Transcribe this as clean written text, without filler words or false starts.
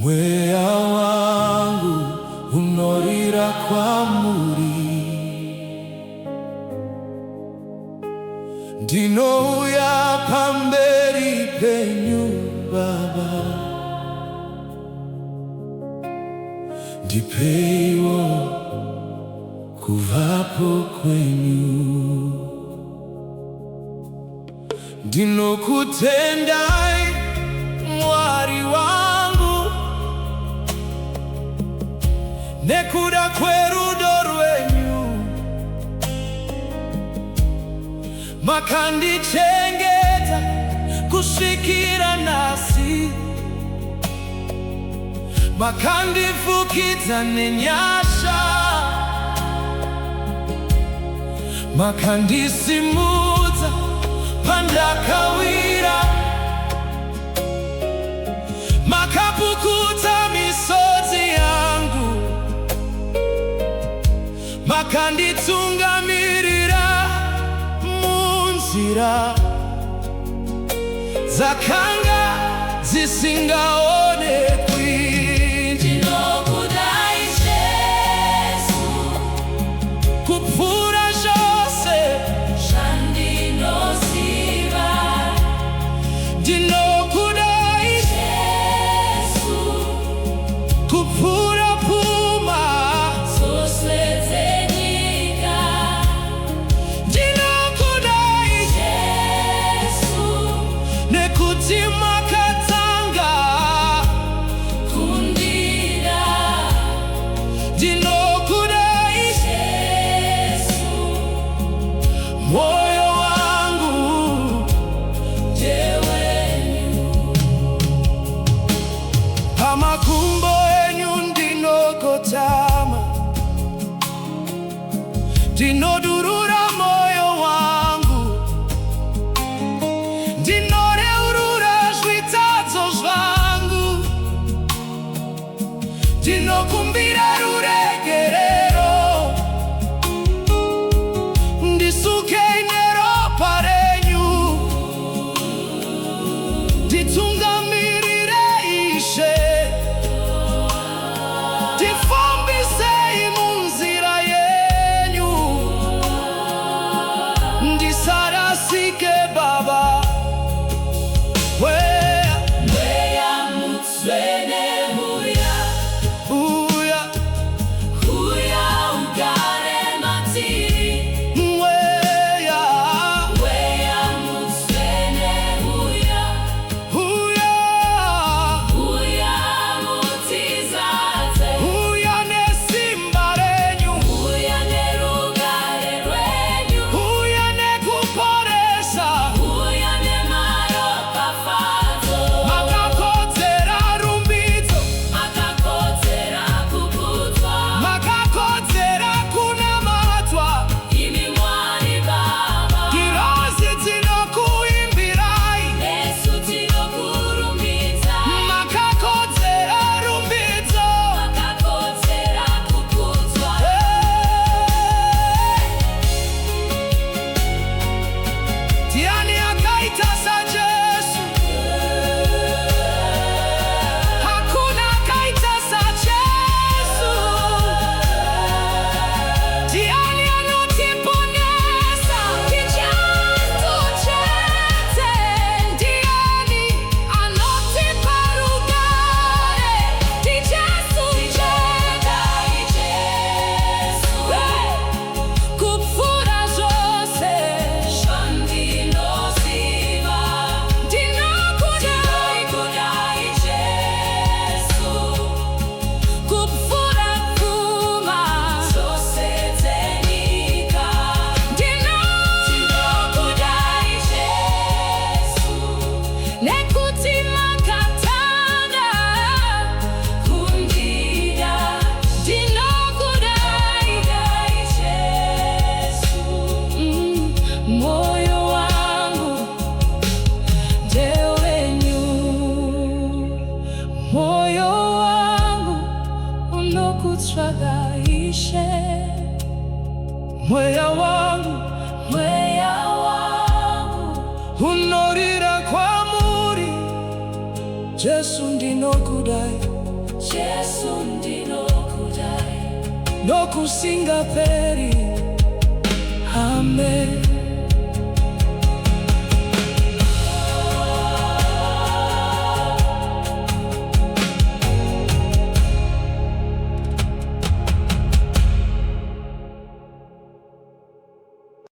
Mweya wangu unorira kwamuri, ndinouya pamberi penyu Baba, ndipeiwo kuvapo kwenyu. Ndinokutendai Mwari wangu, nekuda kwerudo rwenyu makandichengeta kusvikira nhasi, makandifukidza nenyasha, makandisimudza pandakawira, makapukuta misodzi yangu, makanditungamirira munzira dzakanga dzisingaonekwi. Ndinokudai Jesu, kupfuura zvose zvandinoziva. Ndinokudai Jesu, kupfuura pfuma dzose dzenyika. ndinokudai Jesu, nekuti makatanga kundida. ndinokudai Jesu, moyo wangu ndewenyu. pamakumbo enyu ndinokotama, ndinodurura moyo wangu, ndinoreurura zvitadzo zvangu, ndinokumbira ruregerero, ndisukei neropa renyu, nditungamirire Ishe, ndifambisei munzira yenyu, ndisarasike Baba. Mweya mutsvene uya, Uya uya ugare matiri. mweya, Mweya mutsvene uya, uya uya mutizadze. uya nesimba renyu, Uya nerugare rwenyu. uya nekuporesa, Uya nemaropafadzo. makakodzera rumbidzo, Makakodzera kukudzwa. makakodzera kunamatwa, Imi Mwari Baba, kirozi dzinokuimbirai, nesu tinokurumbidza. makakodzera rumbidzo. Makakodzera kukudzwa. Ndiani akaita saJesu? Hakuna akaita saJesu. Ndiani anotiponesa kichatu chete? Ndiani anotipa rugare? Ndijesu chete. Kupfuura zvose Zvandinoziva. ndinokudai, Ndinokudai Jesu, kupfuura pfuma dzose dzenyika. Ndinokudai Jesu, nekuti makatanga kundida. ndinokudai. Jesu, Moyo wangu ndewenyu, moyo wangu unokutsvaga Ishe, mweya wangu unorira kwamuri Jesu, ndinokudai. Yesu ndinokudai nokusinga peri. Amen.